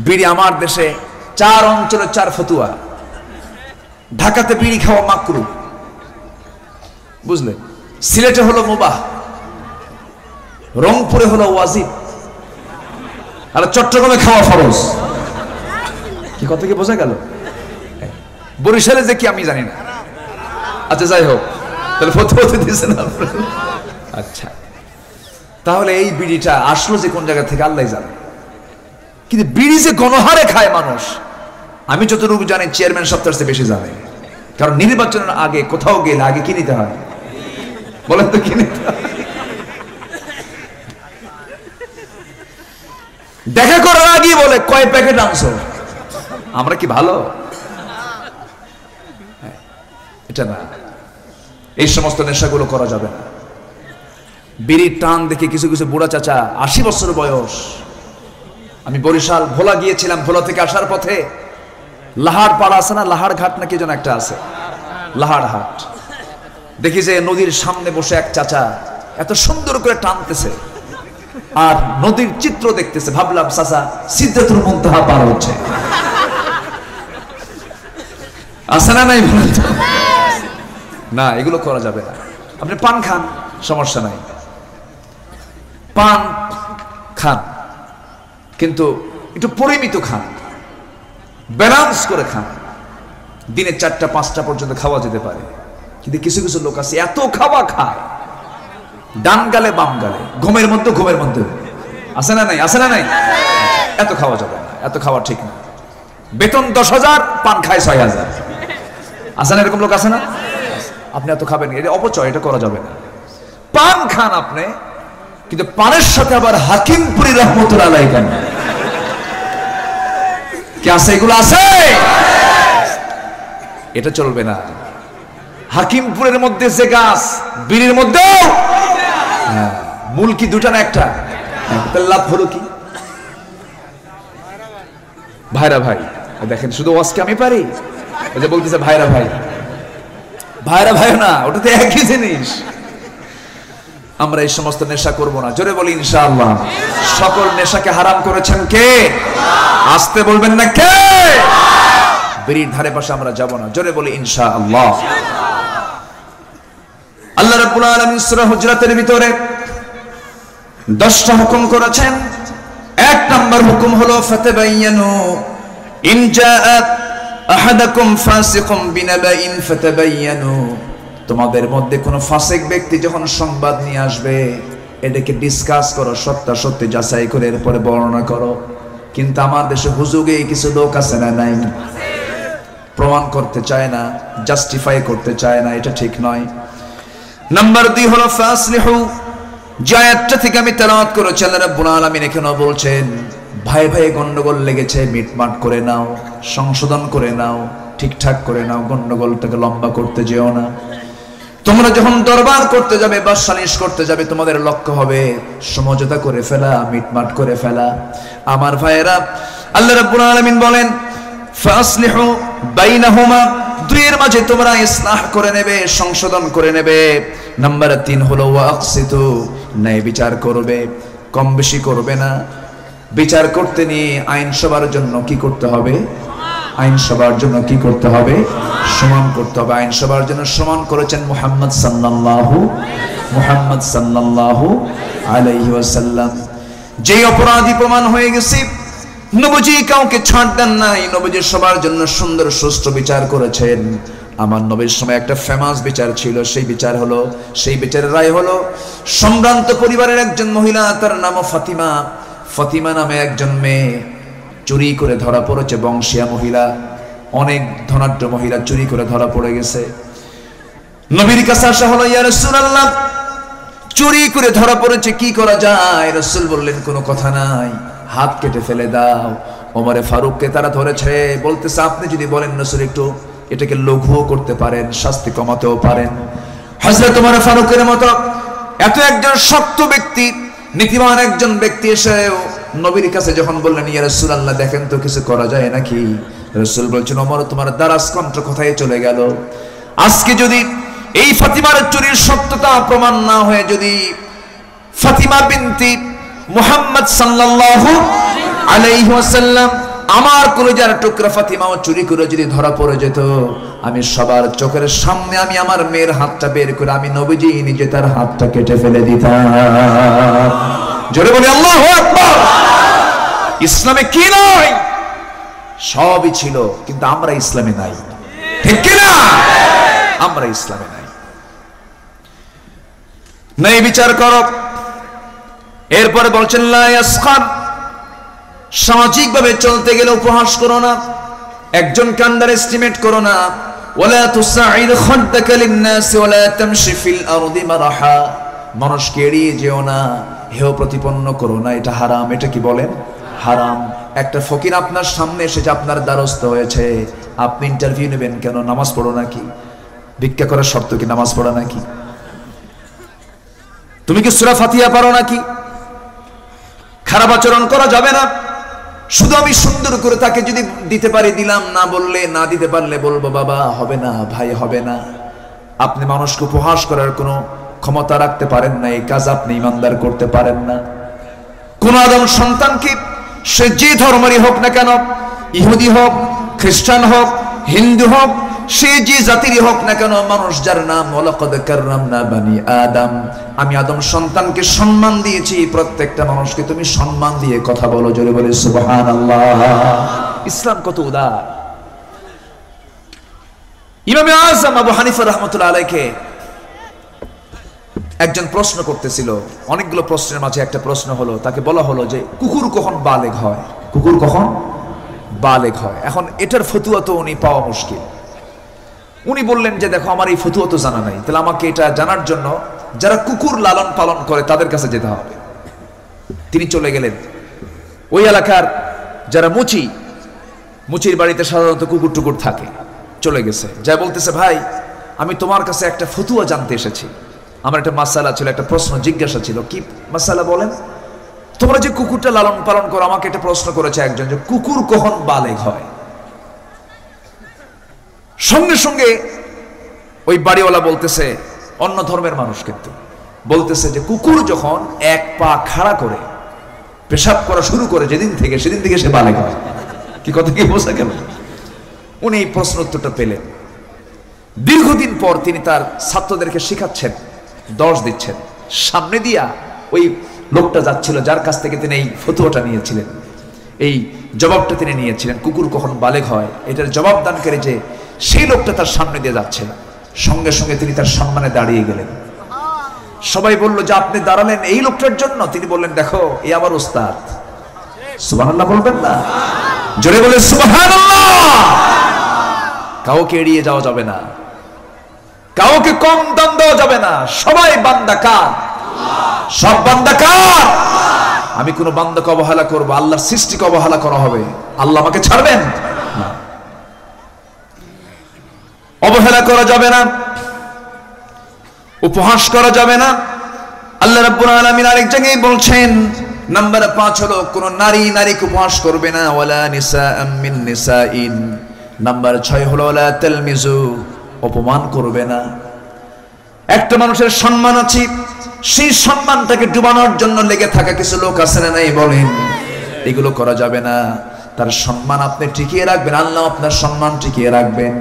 বিড়ি আমার দেশে 4 অঞ্চলে 4 ফতুয়া। ঢাকাতে বিড়ি খাওয়া মাকরুহ, বুঝলে? সিলেটে হলো মুবাহ, রংপুরে হলো ওয়াজিব, আর চট্টগ্রামে খাওয়া ফরজ। কি কথা কি বোঝা গেল? বরিশালে যে কি আমি জানি না। আচ্ছা যাই হোক, তাহলে ফতুয়া দিয়েছেন আপনারা। আচ্ছা, তাহলে এই বিড়িটা আসলো যে কোন জায়গা থেকে আল্লাহ জানে। কিন্তু বিড়ি যে গণহারে খায় মানুষ, আমি যতটুকু জানি চেয়ারম্যান সপ্তাহের চেয়ে বেশি জানে। কারণ নির্বাচনের আগে কোথাও গেলে আগে কি নিতে হয় বলেন তো? কি নিতে হয়? দেখা করার আগে বলে কয় প্যাকেট আনছো। আমরা কি ভালো? এটা না, এই সমস্ত নেশাগুলো করা যাবে না। বিড়ির টান দেখে কিছু কিছু বুড়া চাচা 80 বছর বয়স। আমি বরিশাল ভোলা গিয়েছিলাম, ভোলা থেকে আসার পথে লাহাড় পাড়া আছে না, লাহাড় ঘাট না কি যেন একটা আছে, লাহাড় হাট, দেখি যে নদীর সামনে বসে এক চাচা এত সুন্দর করে টানতেছে আর নদীর চিত্র দেখতেছে। ভাবলাম চাচা সিদরাতুল মুনতাহা পার হচ্ছে। আছে না নাই বলেন তো? না, এগুলো করা যাবে না। আপনি পান খান, সমস্যা নাই, পান খান, কিন্তু একটু পরিমিত খান, ব্যালেন্স করে খান। দিনে 4টা 5টা পর্যন্ত খাওয়া যেতে পারে। কিন্তু কিছু কিছু লোক আছে এত খাওয়া খায়, ডান গালে বাম গালে, ঘুমের মধ্যে আছে না নাই? আছে না নাই? এত খাওয়া যাবে না, এত খাওয়া ঠিক না। বেতন 10,000, পান খায় 6,000। আছে না এরকম লোক? আছে না? আপনি এত খাবেন, এটা অপচয়, এটা করা যাবে না। পান খান আপনি, কিন্তু পানের সাথে আবার হাকিমপুরি রহমতুল্লাহ আলাইহি খান। কি আছে? এগুলো আছে, এটা চলবে না। হাকিমপুরের মধ্যে যে গাছ, বিড়ির মধ্যেও মূল কি দুটা না একটা? লাভ হলো কি? ভাইরা ভাই দেখেন, শুধু ওয়াজকে আমি পারি, ওই যে বলতেছে ভাইরা ভাই, ভাইরা ভাই না, ওটা তো একই জিনিস। আমরা এই সমস্ত নেশা করব না। জোরে বলি ইনশাআল্লাহ। সকল নেশাকে হারাম করেছেন কে? আসতে বলবেন না কে? বিড়ির ধারে পাশে আমরা যাব না। জোরে বলি ইনশাআল্লাহ। আল্লাহ রাব্বুল আলামিন সূরা হুজরাতের ভিতরে 10টা হুকুম করেছেন। 1 নাম্বার হুকুম হলো ফাতাবায়ানু ইন জাআত আহাদাকুম ফাসিকুম বিনাবাইন ফাতাবায়ানু। তোমাদের মধ্যে কোনো ফাসিক ব্যক্তি যখন সংবাদ নিয়ে আসবে, এটাকে ডিসকাস করো, সত্যাসত্য যাচাই করে এরপরে বর্ণনা করো। কিন্তু আমার দেশে হুজুগে কিছু লোক আছে না নাই, প্রমাণ করতে চায় না, জাস্টিফাই করতে চায় না, এটা ঠিক নয়। নাম্বার 2 হলো ফাসলিহু। যে আয়াতটা থেকে আমি তেলাওয়াত করেছি, আল্লাহ রাব্বুল আলামিন এখানেও বলছেন ভাই ভাই গন্ডগোল লেগেছে, মিটমাট করে নাও, সংশোধন করে নাও, ঠিকঠাক করে নাও, গন্ডগোলটাকে লম্বা করতে যেও না। তোমরা যখন দরবার করতে যাবে বা সালিশ করতে যাবে, তোমাদের লক্ষ্য হবে সমঝোতা করে ফেলা, মিটমাট করে ফেলা। আমার ভাইয়েরা, আল্লাহ রাব্বুল আলামিন বলেন ফাসলিহু বাইনাহুমা, দুইয়ের মাঝে তোমরা ইসলাহ করে নেবে, সংশোধন করে নেবে। নাম্বার 3 হলো ওয়াকসিতু, ন্যায় বিচার করবে, কম বেশি করবে না। বিচার করতে নিয়ে আইনসভার জন্য কি করতে হবে? আইনসভার জন্য কি করতে হবে? সমান করতে হবে। আইনসভার জন্য সমান করেছেন মুহাম্মদ সাল্লাল্লাহু আলাইহি ওয়াসাল্লাম। যে অপরাধী প্রমাণ হয়ে গেছে, নবীজি কাউকে ছাড় দেন নাই। নবীজি সবার জন্য সুন্দর সুষ্ঠু বিচার করেছেন। আমার নবীর সময় একটা ফেমাস বিচার ছিল, সেই বিচারের রায় হলো, সম্ভ্রান্ত পরিবারের একজন মহিলা, তার নাম ফাতিমা। ফাতিমা নামে একজন মেয়ে চুরি করে ধরা পড়েছে, বংশীয়া মহিলা, অনেক ধনাঢ্য মহিলা চুরি করে ধরা পড়ে গেছে। নবীর কাছে আসা হলো, ইয়া রাসূলুল্লাহ, চুরি করে ধরা পড়েছে, কি করা যায়? রাসূল বললেন কোনো কথা নাই, হাত কেটে ফেলে দাও। ওমরে ফারুককে তারা ধরেছে, বলতেছে আপনি যদি বলেন রাসূল একটু এটাকে লঘু করতে পারেন, শাস্তি কমাতেও পারেন। হযরত ওমর ফারুকের মতো এত একজন শক্ত ব্যক্তি, নীতিবান একজন ব্যক্তি এসে নবীর কাছে যখন বললেন ইয়া রাসূলুল্লাহ দেখেন তো কিছু করা যায় নাকি? রাসূল বলছেন ওমর তোমার দারাজ কণ্ঠ কোথায় চলে গেল? আজকে যদি এই ফাতিমার চুরির সত্যতা প্রমাণ না হয়ে যদি ফাতিমা বিনতি মুহাম্মদ সাল্লাল্লাহু আলাইহি ওয়াসাল্লাম আমার কলিজার টুকরা ফাতিমাও চুরি করে যদি ধরা পড়ে যেত, আমি সবার চোখের সামনে আমি আমার মেয়ের হাতটা বের করে আমি নবীজি নিজে তার হাতটা কেটে ফেলে দিতাম। জোরে বলি আল্লাহু আকবার। ইসলামে কি নয়? সবই ছিল, কিন্তু আমরা ইসলামে নাই, ঠিক কিনা? আমরা ইসলামে নাই। নাই বিচার করো। এরপরে বলছেন লা ইয়াসখার, সামাজিক ভাবে চলতে গেলে উপহাস করো না, একজনকে আন্ডার এস্টিমেট করো না। ওয়ালা তুসাইর খাদ্দাকা লিন-নাস ওয়ালা তামশি ফিল আরদি মারহা, মানুষকে এড়িয়ে যেও না, হেয় প্রতিপন্ন করো না, এটা হারাম। এটা কি বলেন? হারাম। একটা ফকির আপনার সামনে এসে আপনার দ্বারস্থ হয়েছে, আপনি ইন্টারভিউ নেবেন কেন? নামাজ পড়ো নাকি? ভিক্ষা করার শর্ত কি নামাজ পড়া নাকি? তুমি কি সূরা ফাতিহা পারো নাকি? খারাপ আচরণ করা যাবে না। শুধু আমি সুন্দর করে তাকে যদি দিতে পারি দিলাম, না বললে, না দিতে পারলে বলবো বাবা হবে না, ভাই হবে না। আপনি মানুষকে উপহাস করার কোনো ক্ষমতা রাখতে পারেন না, এই কাজ আপনি ইমানদার করতে পারেন না। কোন আদম সন্তানকে, সে যে ধর্মেরই হোক না কেন, ইহুদি হোক, খ্রিস্টান হোক, হিন্দু হোক, সে যে জাতিরই হোক না কেন, মানুষ যার নাম ওয়ালাকাদ কাররামনা বানি আদম, আমি আদম সন্তানকে সম্মান দিয়েছি। প্রত্যেকটা মানুষকে তুমি সম্মান দিয়ে কথা বলো। জোরে বলে সুবহানাল্লাহ। ইসলাম কত উদার। ইমাম আযম আবু হানিফা রাহমাতুল্লাহ আলাইহি একজন প্রশ্ন করতেছিল। অনেকগুলো প্রশ্নের মাঝে একটা প্রশ্ন হলো, তাকে বলা হলো যে কুকুর কখন বালেগ হয়? কুকুর কখন বালেগ হয়? এখন এটার ফতুয়া তো উনি পাওয়া মুশকিল। উনি বললেন যে দেখো আমার এই ফতুয়া তো জানা নাই, তাহলে আমাকে এটা জানার জন্য যারা কুকুর লালন পালন করে তাদের কাছে যেতে হবে। তিনি চলে গেলেন ওই এলাকার যারা মুচির বাড়িতে সাধারণত কুকুর টুকুর থাকে, চলে গেছে, যা বলতেছে ভাই আমি তোমার কাছে একটা ফতুয়া জানতে এসেছি, আমার একটা মাসালা ছিল, একটা প্রশ্ন জিজ্ঞাসা ছিল। কি মাসালা বলেন? তোমরা যে কুকুরটা লালন পালন করো, আমাকে একটা প্রশ্ন করেছে একজন যে কুকুর কখন বালেগ হয়? সঙ্গে সঙ্গে ওই বাড়িওয়ালা বলতেছে, অন্য ধর্মের মানুষ কিন্তু বলতেছে যে কুকুর যখন এক পা খাড়া করে পেশাব করা শুরু করে সেদিন থেকে সে বালেগ হয়। কি কথা কি বোঝা গেল? উনি এই প্রশ্ন উত্তরটা পেলেন। দীর্ঘদিন পর তিনি তার ছাত্রদেরকে শিখাচ্ছেন, দর্শ দিচ্ছেন। সামনে দিয়া ওই লোকটা যাচ্ছিল যার কাছ থেকে তিনি এই ফতুয়াটা নিয়েছিলেন, এই জবাবটা তিনি নিয়েছিলেন, কুকুর কখন বালেগ হয় এটার জবাব দানকারী যে সেই লোকটা তার সামনে দিয়ে যাচ্ছে, সঙ্গে সঙ্গে তিনি তার সম্মানে দাঁড়িয়ে গেলেন। সবাই বলল যে আপনি দাঁড়ালেন এই লোকটার জন্য? তিনি বললেন দেখো এ আমার উস্তাদ। সুবহানাল্লাহ বলবেন না? জোরে বলে সুবহানাল্লাহ। কাউকে এড়িয়ে যাওয়া যাবে না, কাউকে কম দাম দেওয়া যাবে না। সবাই বান্দা কার? সব বান্দা কার? আমি কোন বান্দাকে অবহেলা করবো? আল্লাহর সৃষ্টিকে অবহেলা করা হবে? আল্লাহ আমাকে ছাড়বেন না। অবহেলা করা যাবে না, উপহাস করা যাবে না। আল্লাহ রাব্বুল আলামিন আরেক জায়গায় বলছেন, নাম্বার 5 হলো কোন নারীকে উপহাস করবে না, ওয়ালা নিসাআম মিন নিসাইন। নাম্বার 6 হলো ওয়ালা তালমিজু, অপমান করবে না। একটা মানুষের সম্মান আছে, সেই সম্মানটাকে ডুবানোর জন্য লেগে থাকা কিছু লোক আছে না নাই বলেন? এগুলো করা যাবে না। তার সম্মান আপনি টিকিয়ে রাখবেন, আল্লাহ আপনার সম্মান টিকিয়ে রাখবেন।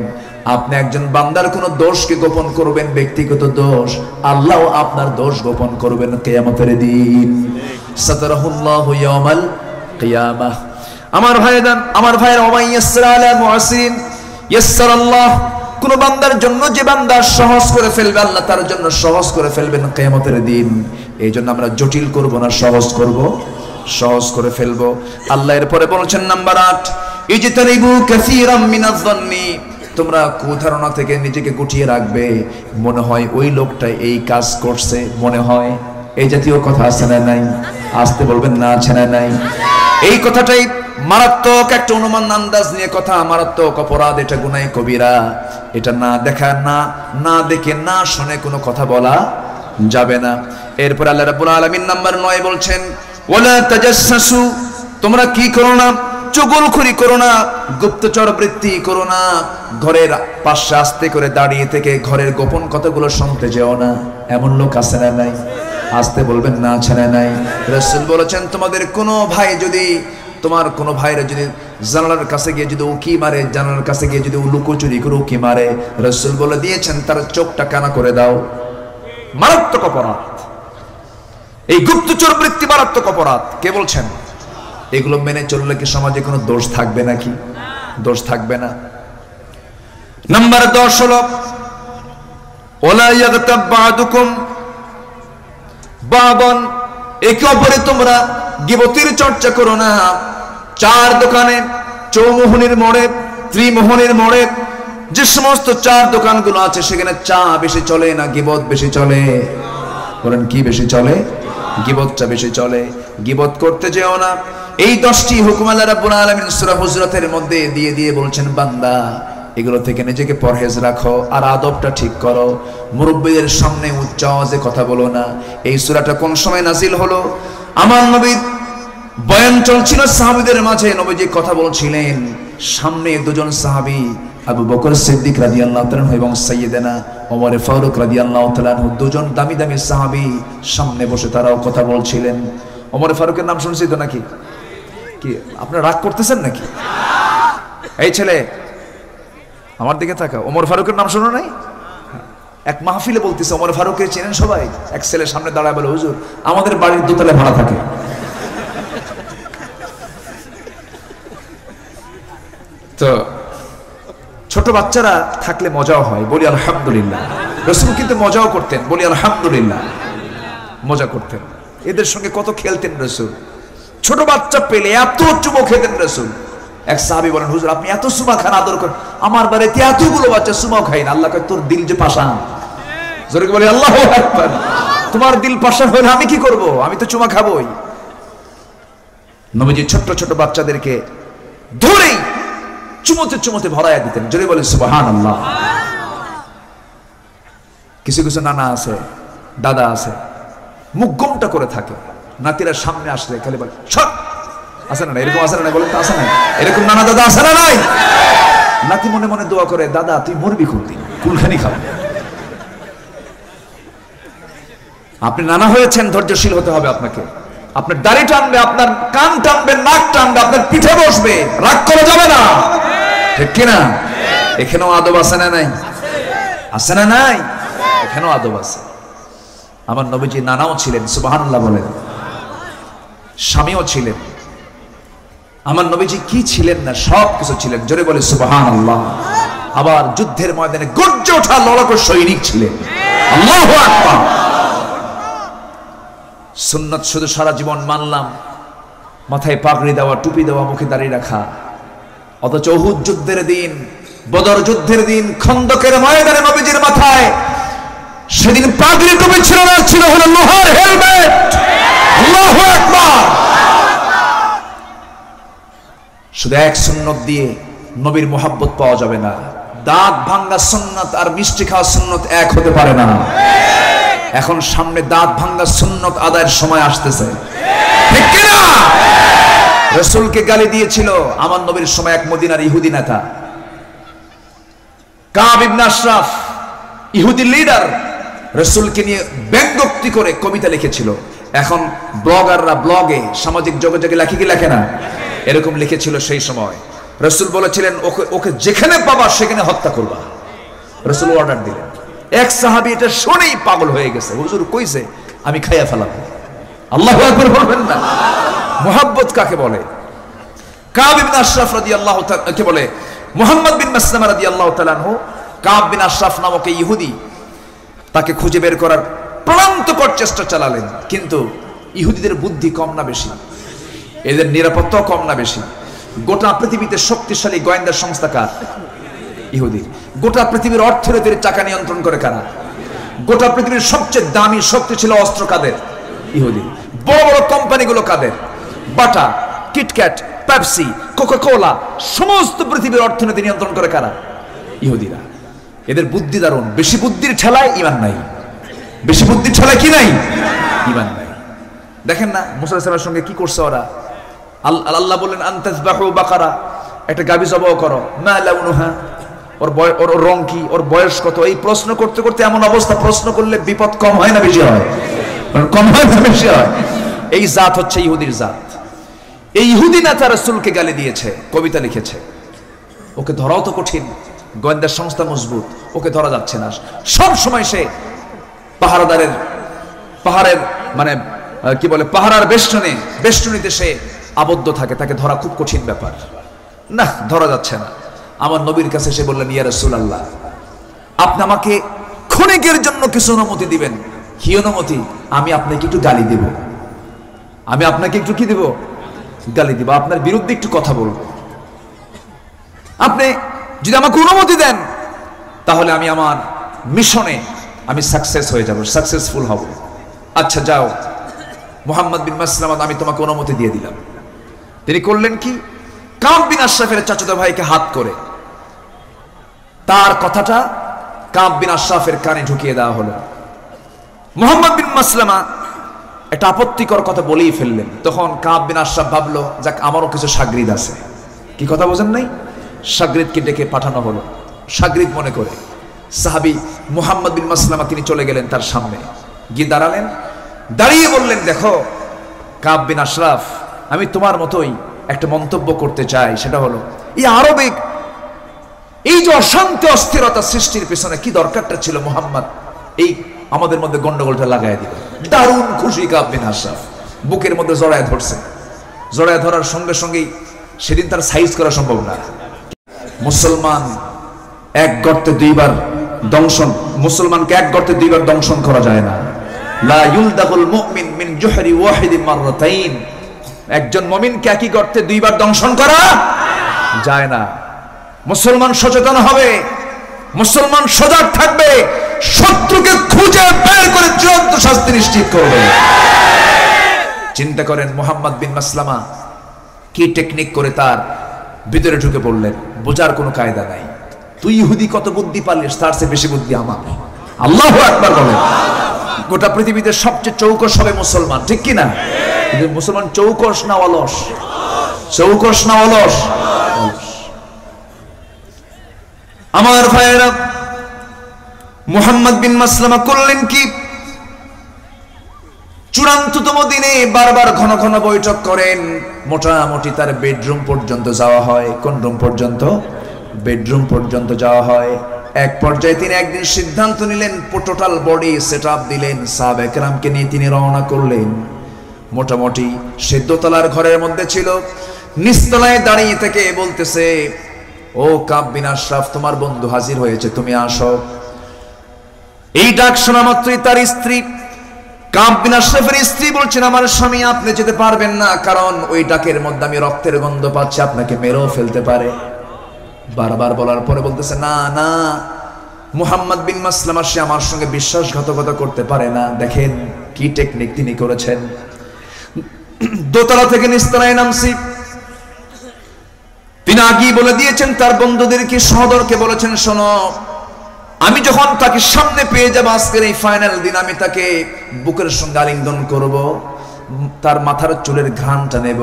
আপনি একজন বান্দার কোন দোষকে গোপন করবেন, ব্যক্তিগত দোষ, আল্লাহ আপনার দোষ গোপন করবেন কিয়ামতের দিন। সাতারাহুল্লাহু ইয়াওমাল কিয়ামাহ। আমার ভাইরা ওয়াইয়াসরা আলা মুআসিরিন ইয়াসসারাল্লাহ। কোন বান্দার জন্য যে বান্দা সহজ করে ফেলবে, আল্লাহ তার জন্য সহজ করে ফেলবেন কিয়ামতের দিন। এই জন্য আমরা জটিল করব না, সহজ করব, সহজ করে ফেলবো। আল্লাহ এরপরে বলছেন নাম্বার 8, ইজতানিবু কাসীরাম মিনাজ-যন্নি, তোমরা কুধারণা থেকে নিজেকে গুটিয়ে রাখবে। মনে হয় ওই লোকটা এই কাজ করছে, মনে হয়, এই জাতীয় কথা আছে না নাই? আসতে বলবেন না, আছে না নাই? এই কথাটাই মারাত্মক একটা অনুমান আন্দাজ নিয়ে কথা, মারাত্মক অপরাধ, এটা গুনাহ কবিরা। এটা না দেখা, না দেখে, না শুনে কোনো কথা বলা যাবে না। এরপর আল্লাহ রাব্বুল আলামিন নাম্বার 9 বলছেন, ওয়ালা তাজাসসু, তোমরা কি করো না? চুগলখড়ি করো না, গুপ্তচর বৃত্তি করো না। ঘরের পাশে আস্তে করে দাঁড়িয়ে থেকে ঘরের গোপন কথাগুলো শুনতে যেও না। এমন লোক আছে না নাই? আসতে বলবেন না, আছে না নাই? রাসূল বলেছেন, তোমাদের কোনো ভাই যদি, তোমার কোনো ভাইরা যদি জানালার কাছে গিয়ে যদি উকি মারে, জানালার কাছে গিয়ে যদি লুকোচুরি করে উকি মারে, রাসূল বলে দিয়েছেন তার চোখটা কানা করে দাও। মারাত্মক অপরাধ এই গুপ্তচর বৃত্তি, মারাত্মক অপরাধ। কে বলছেন? এগুলো মেনে চললে কি সমাজে কোনো দোষ থাকবে নাকি? দোষ থাকবে না। নাম্বার 10 হলো ওয়ালা ইয়াগতাব বা'দুকুম বা'দান, একে অপরে তোমরা গীবতের চর্চা করো না। চার দোকানে, চৌমোহনীর মোড়ে, ত্রিমোহনীর মোড়ে, যে সমস্ত চার দোকানগুলো আছে সেখানে চা বেশি চলে না গীবত বেশি চলে? বলেন কি বেশি চলে? গীবতটা বেশি চলে। গীবত করতে যেও না। এই 10টি হুকুম আল্লাহ রাব্বুল আলামিন সূরা হুজরাতের মধ্যে দিয়ে বলছেন, বান্দা এগুলো থেকে নিজেকে পরহেজ রাখো আর আদবটা ঠিক করো। মুরব্বিদের সামনে উচ্চ আওয়াজে কথা বলো না। এই সূরাটা কোন সময় নাজিল হলো? আমার নবী বয়ান চলছিল সাহাবীদের মাঝে, নবীজি কথা বলছিলেন, সামনে দুজন সাহাবী আবু বকর সিদ্দিক রাদিয়াল্লাহু তাআলা এবং সাইয়েদনা ওমর ফারুক রাদিয়াল্লাহু তাআলা, দুজন দামি দামি সাহাবী সামনে বসে তারাও কথা বলছিলেন। ওমর ফারুকের নাম শুনছি তো নাকি? কি আপনারা রাগ করতেছেন নাকি? এই ছেলে আমার দিকে তাকা, ওমর ফারুকের নাম শোনো নাই? এক মাহফিলে বলতেছে ওমর ফারুককে চেনেন সবাই? এক ছেলে সামনে দাঁড়ায় বলে, হুজুর আমাদের বাড়ির দোতলায় ভাড়া থাকে। তো ছোট বাচ্চারা থাকলে মজাও হয়, বলি আলহামদুলিল্লাহ। রাসূল কিন্তু মজাও করতেন, বলি আলহামদুলিল্লাহ, মজা করতেন। এদের সঙ্গে কত খেলতেন রাসূল। ছোট বাচ্চা পেলে এত চুমো খেতেন রাসূল। এক সাহাবী বলেন, হুজুর আপনি এত সুমা খান, আদর করেন, আমার বাড়িতে এতগুলো বাচ্চা সুমাও খাই না। আল্লাহ কয়, তোর দিল যে পাষাণ। জোরে বলি আল্লাহু আকবার। তোমার দিল পাষাণ হলে আমি কি করব? আমি তো চুমা খাবই। নবীজি ছোট ছোট বাচ্চাদেরকে ধরেই চুমোতে চুমোতে ভরাইয়া দিতেন। জোরে বলেন সুবহানাল্লাহ। কিছু কিছু নানা আছে, দাদা আছে, মুখ গোমটা করে থাকে, নাতিরা সামনে আসলে খালি বলে সর। আছে না? এরকম আছে না? বলেন তো আছে না? এরকম নানা দাদা আছে না? নাই? নাতি মনে মনে দোয়া করে, দাদা তুই মরবি কোনদিন, কুলখানি খাও। আপনি নানা হয়েছেন, ধৈর্যশীল হতে হবে আপনাকে। আপনার দাড়ি টানবে, আপনার কান টানবে, নাক টানবে, আপনার পিঠে বসবে, রাগ করা যাবে না, ঠিক কিনা? এখানেও আদব আছে না নাই? আছে না নাই? এখানেও আদব আছে। আমার নবীজি নানাও ছিলেন, সুবহানাল্লাহ বলেন, স্বামীও ছিলেন। আমার নবীজি কি ছিলেন না? সব কিছু ছিলেন। জোরে বলে সুবহানাল্লাহ। আবার যুদ্ধের ময়দানে গর্জে ওঠা লড়াকু সৈনিক ছিলেন। আল্লাহু আকবার। সুন্নাত শুধু সারা জীবন মানলাম, মাথায় পাগড়ি দেওয়া, টুপি দেওয়া, মুখে দাড়ি রাখা, অথচ উহুদ যুদ্ধের দিন, বদর যুদ্ধের দিন, খন্দকের ময়দানে নবীজির মাথায় সেদিন পাগড়ি টুপি ছিল না, ছিল হলো লোহার হেলমেট। আল্লাহু আকবার। শুধু এক সুন্নত দিয়ে নবীর মোহাব্বত পাওয়া যাবে না। দাঁত ভাঙ্গা সুন্নত আর মিষ্টি খাওয়া সুন্নত এক হতে পারে না। এখন সামনে দাঁত ভাঙ্গা সুন্নত আদায়ের সময় আসতেছে, ঠিক কি না? রাসূলকে গালি দিয়েছিল আমার নবীর সময় এক মদিনার ইহুদি নেতা কাব ইবনে আশরাফ, ইহুদি লিডার, রাসূলকে নিয়ে ব্যঙ্গোক্তি করে কবিতা লিখেছিল। এখন ব্লগাররা ব্লগে, সামাজিক যোগাযোগে লেখে কি লেখে না? এরকম লিখেছিল সেই সময়। রাসূল বলেছিলেন, ওকে যেখানে পাবা সেখানে হত্যা করবা। রাসূল অর্ডার দিলেন। এক সাহাবী এটা শুনেই পাগল হয়ে গেছে, হুজুর কইছে আমি খাইয়া ফেলাবো। আল্লাহু আকবার বলবেন না? মুহাব্বত কাকে বলে? কাব ইবনে আশরাফ রাদিয়াল্লাহু তাআলা কে বলে? মুহাম্মদ বিন মাসলামা রাদিয়াল্লাহু তাআলা আনহু, কাব বিন আশরাফ নামক ইহুদি, তাকে খুঁজে বের করার প্রাণান্তকর চেষ্টা চালালেন। কিন্তু ইহুদিদের বুদ্ধি কম না বেশি? এদের নিরাপত্তাও কম না বেশি? গোটা পৃথিবীতে শক্তিশালী গোয়েন্দা সংস্থা কার? ইহুদি। গোটা পৃথিবীর অর্থনীতির চাকা নিয়ন্ত্রণ করে কারা? গোটা পৃথিবীর সবচেয়ে দামি শক্তিশালী অস্ত্র কাদের? ইহুদি। বড় বড় কোম্পানিগুলো কাদের? বাটা, কিটক্যাট, পেপসি, কোকাকোলা, সমস্ত পৃথিবীর অর্থনীতি নিয়ন্ত্রণ করে কারা? ইহুদিরা। এদের বুদ্ধি দারুণ। বেশি বুদ্ধির ঠেলায় ঈমান নাই, বেশি বুদ্ধির ঠেলায় কি নাই? ঈমান নাই। দেখেন না মুসা আলাইহিস সালামের সঙ্গে কি করছে ওরা? আল্লাহ বললেন আনতাযবাহু বাকারা, একটা গাভী জবাই করো, মা লাউনুহা, ওর রং কি, ওর বয়স কত? এই প্রশ্ন করতে করতে এমন অবস্থা, প্রশ্ন করলে বিপদ কম হয় না বেশি হয়? কম হয় না বেশি হয়? এই জাত হচ্ছে ইহুদির জাত। এই ইহুদি নেতা রাসূলকে গালি দিয়েছে, কবিতা লিখেছে। ওকে ধরাও তো কঠিন, গোয়েন্দা সংস্থা মজবুত, ওকে ধরা যাচ্ছে না। সব সময় সে পাহাড়ের মানে কি বলে পাহারার বেষ্টনীতে সে আবদ্ধ থাকে, তাকে ধরা খুব কঠিন ব্যাপার। না, ধরা যাচ্ছে না। আমার নবীর কাছে এসে বললেন, ইয়া রাসূলুল্লাহ, আপনি আমাকে ক্ষণিকের জন্য কিছু অনুমতি দিবেন। কি অনুমতি? আমি আপনাকে একটু গালি দেব। আমি আপনাকে একটু কি দেব? গালি দিব, আপনার বিরুদ্ধে একটু কথা বলবো। আপনি যদি আমাকে অনুমতি দেন তাহলে আমি আমার মিশনে আমি সাকসেস হয়ে যাব, সাকসেসফুল হব। আচ্ছা যাও মুহাম্মদ বিন মাসলামা, আমি তোমাকে অনুমতি দিয়ে দিলাম। তিনি করলেন কি, কাব বিন আশরাফের চাচাতো ভাইকে হাত করে তার কথাটা কাব বিন আশরাফের কানে ঢুকিয়ে দেওয়া হলো। মুহাম্মদ বিন মাসলামা একটা আপত্তিকর কথা বলেই ফেললেন। তখন কাব বিন আশরাফ ভাবলো, যাক আমারও কিছু শাগরিদ আছে। কি কথা বোঝেন নাই? শাগরিদকে ডেকে পাঠানো হলো। শাগরিদ মনে করে সাহাবী মুহাম্মদ বিন মাসলামা তিনি চলে গেলেন তার সামনে, গিয়ে দাঁড়ালেন। দাঁড়িয়ে বললেন, দেখো কাব বিন আশরাফ, আমি তোমার মতোই একটা মন্তব্য করতে চাই। সেটা হলো, এই আরবে এই যে অশান্তি অস্থিরতা সৃষ্টির পেছনে কি দরকারটা ছিল মুহাম্মদ এই আমাদের মধ্যে গন্ডগোলটা লাগাই দিল। দারুণ খুশি কাব বিন আশরাফ, বুকের মধ্যে জড়ায় ধরছে। জড়ায় ধরার সঙ্গে সঙ্গেই সেদিন তার সাইজ করা সম্ভব না। মুসলমান এক গর্তে দুইবার দংশন, মুসলমানকে এক গর্তে দুইবার দংশন করা যায় না। লা ইউলদাগুল মুমিন মিন জুহরি ওয়াহিদিন মাররাতাইন, একজন মুমিনকে একই গর্তে দুইবার দংশন করা যায় না। মুসলমান সচেতন হবে, মুসলমান সজাগ থাকবে, শত্রুকে খুঁজে বের করে চূড়ান্ত শাস্তি নিশ্চিত করবে। চিন্তা করেন মুহাম্মদ বিন মাসলামা কি টেকনিক করে তার ভিতরে ঢুকে পড়লেন, বোঝার কোনো কায়দা নাই। তুই ইহুদি কত বুদ্ধি পারলিস, তার চেয়ে বেশি বুদ্ধি আমার। আল্লাহু আকবার বলেন। গোটা পৃথিবীতে সবচেয়ে চৌকস হবে মুসলমান, ঠিক কি না? কিন্তু মুসলমান চৌকস না অলস? চৌকস না অলস? আমার ভাইয়েরা, মুহাম্মদ বিন মাসলামা করলেন কি, চূড়ান্ততম দিনে বারবার ঘন ঘন বৈঠক করেন। মোটামুটি তার বেডরুম পর্যন্ত যাওয়া হয়। কোন রুম পর্যন্ত? বেডরুম পর্যন্ত যাওয়া হয়। এক পর্যায়ে তিনি একদিন সিদ্ধান্ত নিলেন, টোটাল বডি সেট আপ দিলেন, সাহাবা একরামকে নিয়ে তিনি রওনা করলেন। মোটামুটি সে দোতলার ঘরের মধ্যে ছিল, নিচতলায় দাঁড়িয়ে থেকে বলতেছে, ও কাব বিন আশরাফ, তোমার বন্ধু হাজির হয়েছে, তুমি আসো। এই ডাক শোনা মাত্রই তার স্ত্রী কাব বিন আশরাফের স্ত্রী বলছেন, আমার স্বামী আপনি যেতে পারবেন না, কারণ ওই ডাকের মধ্যে আমি রক্তের গন্ধ পাচ্ছি, আপনাকে মেরেও ফেলতে পারে। বারবার বলার পরে বলতেছে, না না, মুহাম্মদ বিন মাসলামা সে আমার সঙ্গে বিশ্বাসঘাতকতা করতে পারে না। দেখেন কি টেকনিক তিনি করেছেন। দোতলা থেকে নিচতলায় নামছি, তিনি আগেই বলে দিয়েছেন তার বন্ধুদেরকে, সহদরকে বলেছেন, শোনো, আমি যখন তাকে সামনে পেয়ে যাবো আজকের এই ফাইনাল দিন, আমি তাকে বুকের সঙ্গে আলিঙ্গন করব, তার মাথার চুলের ঘ্রাণটা নেব।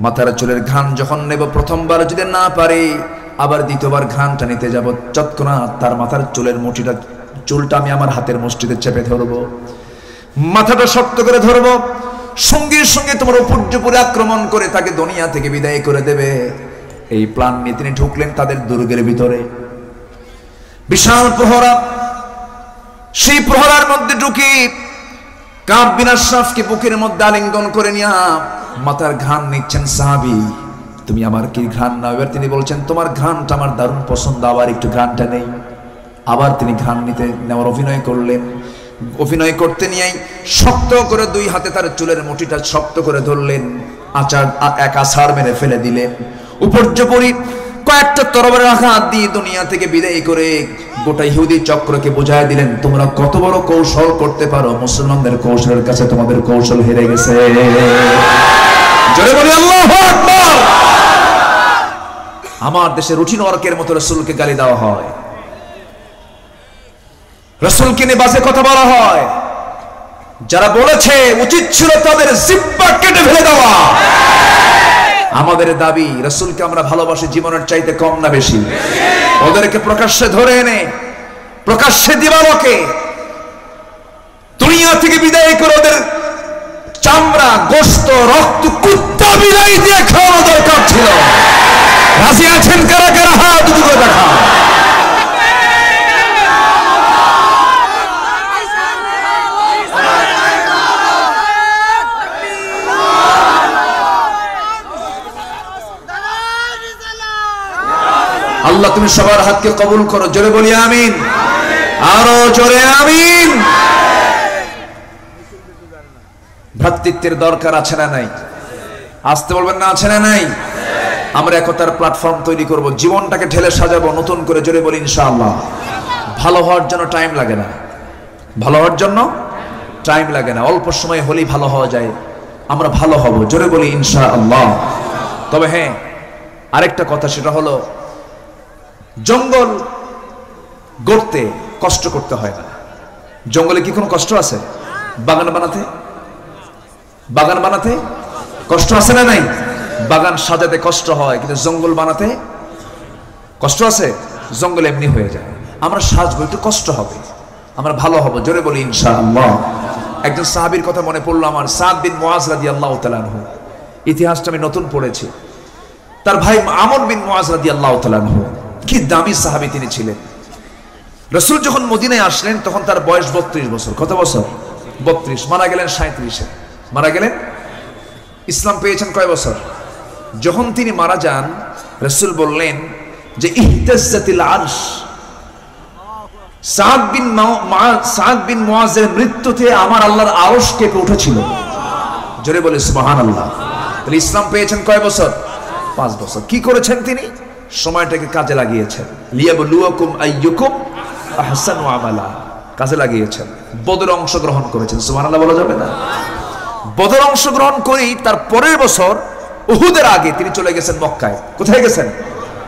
মাথার চুলের ঘ্রাণ যখন নেব, প্রথমবার যদি না পারি আবার দ্বিতীয়বার ঘ্রাণটা নিতে যাব। তৎক্ষণাৎ তার মাথার চুলের চুলটা আমি আমার হাতের মুষ্টিতে চেপে ধরবো, মাথাটা শক্ত করে ধরবো, সঙ্গে সঙ্গে তোমার উপর্যুপরে আক্রমণ করে তাকে দুনিয়া থেকে বিদায় করে দেবে। এই প্ল্যান নিয়ে তিনি ঢুকলেন তাদের দুর্গের ভিতরে। বিশাল প্রহরা, সেই প্রহরার মধ্যে ঢুকে কাব বিন আশরাফকে বুকের মধ্যে আলিঙ্গন করে নিয়া মাথার ঘ্রাণ নিচ্ছেন সাহাবী। তুমি আমার কি ঘ্রাণ নাও? এবার তিনি বলছেন, তোমার ঘ্রাণটা আমার দারুণ পছন্দ, আবার একটু ঘ্রাণটা নেই। আবার তিনি ঘ্রাণ নিতে নেওয়ার অভিনয় করলেন। অভিনয় করতে নিয়েই শক্ত করে দুই হাতে তার চুলের মুঠিটা শক্ত করে ধরলেন, এক আছাড় মেরে ফেলে দিলেন। উপর্যুপরি কয়েকটা তরবারের আঘাত দিয়ে দুনিয়া থেকে বিদায় করে গোটা ইহুদি চক্রকে বুঝায় দিলেন, তোমরা কত বড় কৌশল করতে পারো, মুসলমানদের কৌশলের কাছে তোমাদের কৌশল হেরে গেছে। জোরে বলি আল্লাহু আকবার। আমার দেশে রুটিন ওয়ার্কের মতো রাসূলকে গালি দেওয়া হয়, রাসূলকে নিয়ে বাজে কথা বলা হয়। যারা বলেছে উচিত ছিল তাদের জিহ্বা কেটে ফেলে দেওয়া। আমাদের দাবি, রাসূলকে আমরা ভালোবাসি জীবনের চাইতে কম না বেশি? ওদেরকে প্রকাশ্যে ধরে এনে প্রকাশ্যে দিবালোকে দুনিয়া থেকে বিদায় করে ওদের চামড়া, গোশত, রক্ত কুত্তা আল্লাহ তুমি সবার হাতকে কবুল করো, জোরে বলি আমিন, আরো জোরে আমিন। ভ্রাতৃত্বের দরকার আছে না নাই? আসতে বলবেন না, আছে না নাই? আমরা একতার প্ল্যাটফর্ম তৈরি করব, জীবনটাকে ঢেলে সাজাবো নতুন করে, জোরে বলি ইনশাআল্লাহ। ভালো হওয়ার জন্য টাইম লাগে না, ভালো হওয়ার জন্য টাইম লাগে না, অল্প সময় হলেই ভালো হওয়া যায়। আমরা ভালো হব, জোরে বলি ইনশাআল্লাহ। তবে হ্যাঁ, আরেকটা কথা, সেটা হলো জঙ্গল গড়তে কষ্ট করতে হয় না। জঙ্গলে কি কোনো কষ্ট আছে? বাগান বানাতে, বাগান বানাতে কষ্ট আছে না নাই? বাগান সাজাতে কষ্ট হয়, কিন্তু জঙ্গল বানাতে কষ্ট আছে? জঙ্গল এমনি হয়ে যায়। আমরা সাজবো, একটু কষ্ট হবে, আমরা ভালো হব, জোরে বলি ইনশাআল্লাহ। একজন সাহাবীর কথা মনে পড়লো আমার, সাদ বিন মুআজ রাদিয়াল্লাহু তাআলা আনহু। ইতিহাসটা আমি নতুন পড়েছি। তার ভাই আমর বিন মুআজ রাদিয়াল্লাহু তাআলা আনহু, কি দামি সাহাবী তিনি ছিলেন। রাসূল যখন মদিনায় আসলেন তখন তার বয়স 32 বছর। কত বছর? 32। মারা গেলেন 37-এ। মারা গেলেন, ইসলাম পেয়েছেন কয় বছর? যখন তিনি মারা যান, রাসূল বললেন যে ইহতাজ্জাতিল আরশ, সাদ বিন মুআজের মৃত্যুতে আমার আল্লাহর আরশ কেঁপে উঠেছিল। জোরে বলে সুবহানাল্লাহ। তাহলে ইসলাম পেয়েছেন কয় বছর? 5 বছর। কি করেছেন তিনি? সময়টাকে কাজে লাগিয়েছেন। লিয়াবলুয়াকুম আইয়ুকুম আহসানু আমালা, কাজে লাগিয়েছেন। বদরে অংশগ্রহণ করেছেন, সুবহানাল্লাহ বলা যাবে না? বদরে অংশগ্রহণ করেই তার পরের বছর উহুদের আগে তিনি চলে গেছেন মক্কায়। কোথায় গেছেন?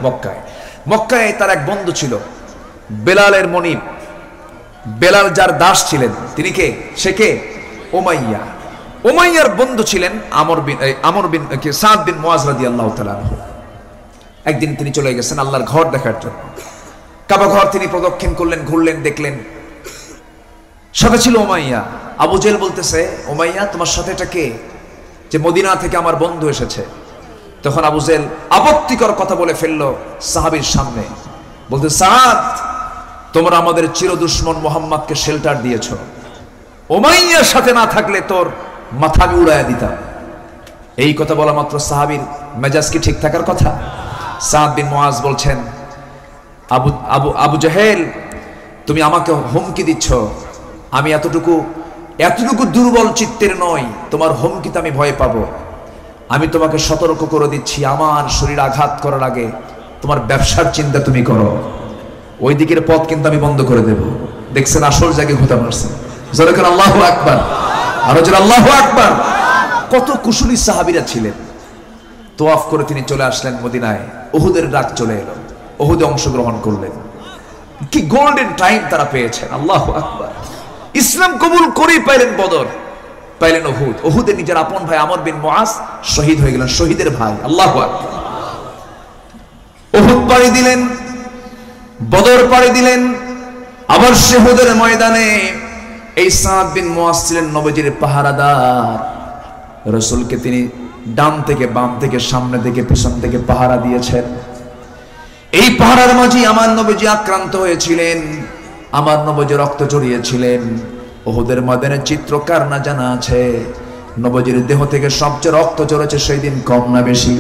মক্কায়। মক্কায় তার এক বন্ধু ছিল, বেলালের মনিব। বেলাল যার দাস ছিলেন, তিনি কে? সে কে? উমাইয়া। উমাইয়ার বন্ধু ছিলেন আমর বিন সাদ বিন মুআজ রাদিয়াল্লাহু তাআলা আনহু। একদিন তিনি চলে গেছেন আল্লাহর ঘর দেখার জন্য। কাবা ঘর তিনি প্রদক্ষিণ করলেন, ঘুরলেন, দেখলেন। সাথে ছিল উমাইয়া। আবু জেহেল বলতেছে, উমাইয়া তোমার সাথে এটা কে? যে মদিনা থেকে আমার বন্ধু এসেছে। তখন আবু জেহেল আপত্তিকর কথা বলে ফেললো সাহাবীর সামনে, বলতে, সাদ তোমরা আমাদের চির দুশমন মুহাম্মদকে শেল্টার দিয়েছ, উমাইয়ার সাথে না থাকলে তোর মাথা আমি উড়াইয়া দিতাম। এই কথা বলা মাত্র সাহাবীর মেজাজ কি ঠিক থাকার কথা? সাদ বিন মুআজ বলছেন, আবু জেহেল তুমি আমাকে হুমকি দিচ্ছ, আমি এতটুকু দুর্বল চিত্তের নই, তোমার হুমকিতে আমি ভয় পাবো। আমি তোমাকে সতর্ক করে দিচ্ছি, আমার শরীর আঘাত করার আগে তোমার ব্যবসার চিন্তা তুমি করো, ওই দিকের পথ কিন্তু আমি বন্ধ করে দেব। দেখছেন আসল জায়গায় ঘুতা মারছেন। জোরে আল্লাহু আকবার, আরো জোরে আল্লাহু আকবার। কত কুশলী সাহাবীরা ছিলেন। তোয়াফ করে তিনি চলে আসলেন মদিনায়। উহুদের ডাক চলে এলো, উহুদে অংশগ্রহণ করলেন। কি গোল্ডেন টাইম তারা পেয়েছেন, আল্লাহু আকবার। ইসলাম কবুল করেই পাইলেন বদর, পাইলেন উহুদ। উহুদে নিজের আপন ভাই আমর বিন মুআজ শহীদ হয়ে গেলেন, শহীদের ভাই, আল্লাহু আকবার। উহুদ পাড়ি দিলেন, বদর পাড়ি দিলেন, আবার উহুদের ময়দানে এই সাদ বিন মুআজ ছিলেন নবীজির পাহারাদার। রাসূলকে তিনি ডান থেকে বাম থেকে সামনে থেকে পিছন থেকে পাহারা দিয়েছেন। এই পাহারার মাঝে আমার নবীজি আক্রান্ত হয়েছিলেন, আমার নবীজি রক্ত ঝরিয়েছিলেন। উহুদের ময়দানের চিত্র কার না জানা আছে? নবীজির দেহ থেকে সবচেয়ে রক্ত ঝরেছে সেই দিন, কম না বেশি?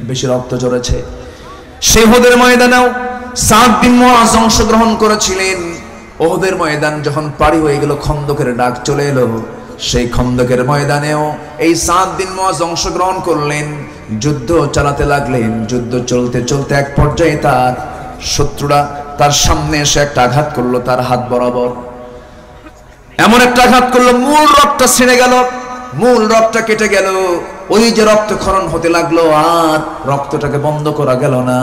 বেশি রক্ত ঝরেছে। সেই উহুদের ময়দানেও সাদ বিন মুআজ অংশগ্রহণ করেছিলেন। উহুদের ময়দান যখন পাড়ি হয়ে গেল, খন্দকের ডাক চলে এলো। সেই খন্দকের ময়দানেও এই সাদ বিন মুআজ অংশগ্রহণ করলেন, যুদ্ধ চালাতে লাগলেন। যুদ্ধ চলতে চলতে এক পর্যায়ে তার শত্রুরা তার সামনে এসে একটা আঘাত করলো, তার হাত বরাবর এমন একটা আঘাত করলো, মূল রক্তটা ছিঁড়ে গেল, মূল রক্তটা কেটে গেল। ওই যে রক্তক্ষরণ হতে লাগলো, আর রক্তটাকে বন্ধ করা গেল না।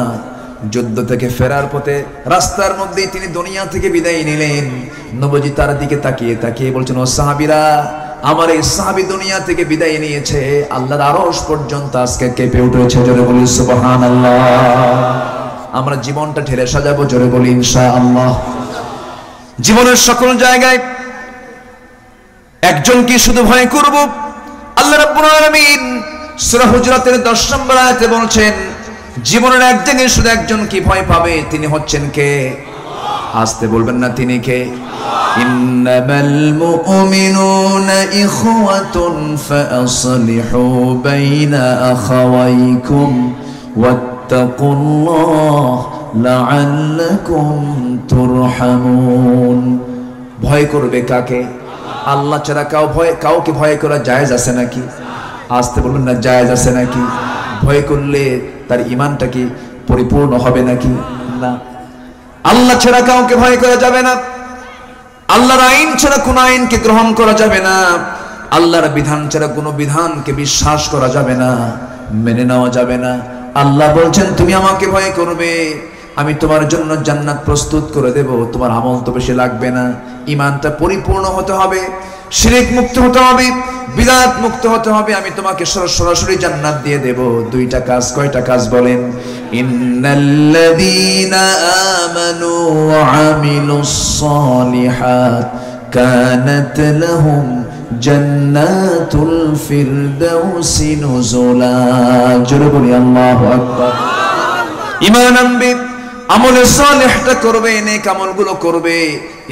যুদ্ধ থেকে ফেরার পথে রাস্তার মধ্যেই তিনি দুনিয়া থেকে বিদায় নিলেন। নবীজি তার দিকে তাকিয়ে তাকিয়ে বলছেন, ও সাহাবীরা, আমার এই সাহাবী দুনিয়া থেকে বিদায় নিয়েছে, আল্লাহর আরশ পর্যন্ত আজকে কেঁপে উঠেছে। জোরে বলি সুবহানাল্লাহ। আমরা জীবনটা ঢেলে সাজাবো, জোরে বলি ইনশাআল্লাহ। জীবনের সকল জায়গায় একজনকে শুধু ভয় করব। আল্লাহ রাব্বুল আলামিন সূরা হুজরাতের 10 নম্বর আয়াতে বলছেন, জীবনের এক জায়গায় শুধু একজন কি ভয় পাবে, তিনি হচ্ছেন কে? আসতে বলবেন না, তিনি কে? ইন্নামাল মুমিনুনা ইখওয়াতুন ফাসলিহু বাইনা আখাওয়াইকুম ওয়াত্তাকুল্লাহ লাআল্লাকুম তুরহামুন। ভয় করবে কাকে? আল্লাহ ছাড়া কাউকে ভয় করা জায়েজ আছে নাকি? আসতে বলবেন না, জায়েজ আছে নাকি? ভয় করলে তার ঈমানটা কি পরিপূর্ণ হবে নাকি? না। আল্লাহ ছাড়া কাউকে ভয় করা যাবে না। আল্লাহর আইন ছাড়া কোন আইনকে গ্রহণ করা যাবে না। আল্লাহর বিধান ছাড়া কোনো বিধানকে বিশ্বাস করা যাবে না, মেনে নেওয়া যাবে না। আল্লাহ বলছেন তুমি আমাকে ভয় করবে, আমি তোমার জন্য জান্নাত প্রস্তুত করে দেব। তোমার আমল তো বেশি লাগবে না, ঈমানটা পরিপূর্ণ হতে হবে, শিরক মুক্ত হতে হবে, বিদআত মুক্ত হতে হবে। আমি তোমাকে সরাসরি জান্নাত দিয়ে দেব। দুইটা কাজ, কয়টা কাজ বলেন? ইন্নাল্লাযীনা আমানু ওয়া আমিলুস সালিহাত কানাত লাহুম জান্নাতুল ফিরদাউসি নুজুলা। জোরে বলি আল্লাহু আকবার। ঈমান আনবে, আমলে সালেহটা করবে, নেক আমলগুলো করবে।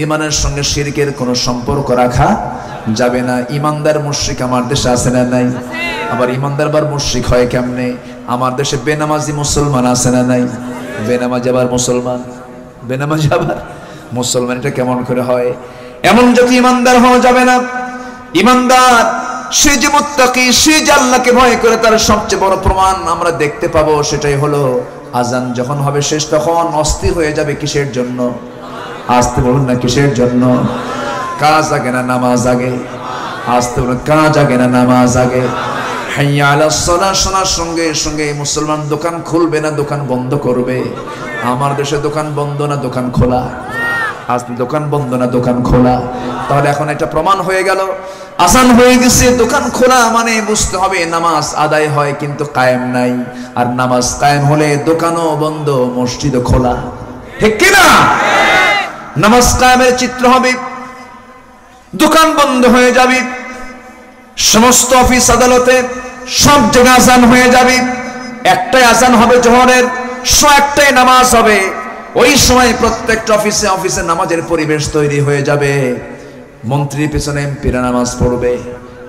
ঈমানের সঙ্গে শিরকের কোনো সম্পর্ক রাখা যাবে না। ঈমানদার মুশরিক আমার দেশে আছে না নাই? আবার ঈমানদার বার মুশরিক হয় কেমনে? আমার দেশে বেনামাজি মুসলমান আছে না নাই? বেনামাজি আবার মুসলমান, বেনামাজি আবার মুসলমান, এটা কেমন করে হয়? এমন যদি ঈমানদার হওয়া যাবে না। ঈমানদার সে যে মুত্তাকি, সে যে আল্লাহকে ভয় করে, তার সবচেয়ে বড় প্রমাণ আমরা দেখতে পাবো। সেটাই হলো আজান যখন হবে শেষ, তখন অস্থির হয়ে যাবে। কিসের জন্য? আসতে বলুন না, কিসের জন্য? কাজ আগে না নামাজ আগে? আসতে বলুন, কাজ আগে না নামাজ আগে? হাইয়া আলাস সালাহ শোনার সঙ্গে সঙ্গে মুসলমান দোকান খুলবে না দোকান বন্ধ করবে? আমার দেশে দোকান বন্ধ না দোকান খোলা? আজ দোকান বন্ধ না দোকান খোলা? তাহলে এখন একটা প্রমাণ হয়ে গেল, আসান হয়ে গেছে। দোকান খোলা মানে বুঝতে হবে নামাজ আদায় হয় কিন্তু কায়েম নাই। আর নামাজ কায়েম হলে দোকানও বন্ধ, মসজিদও খোলা। ঠিক কিনা? নামাজ কায়েমের চিত্র হবে, দোকান বন্ধ হয়ে যাবে, সমস্ত অফিস আদালতে সব জায়গায় আজান হয়ে যাবে। একটাই আজান হবে জোহরের, একটাই নামাজ হবে। ওই সময় প্রত্যেকটা অফিসে নামাজের পরিবেশ তৈরি হয়ে যাবে। মন্ত্রীর পিছনে এমপিরা নামাজ পড়বে,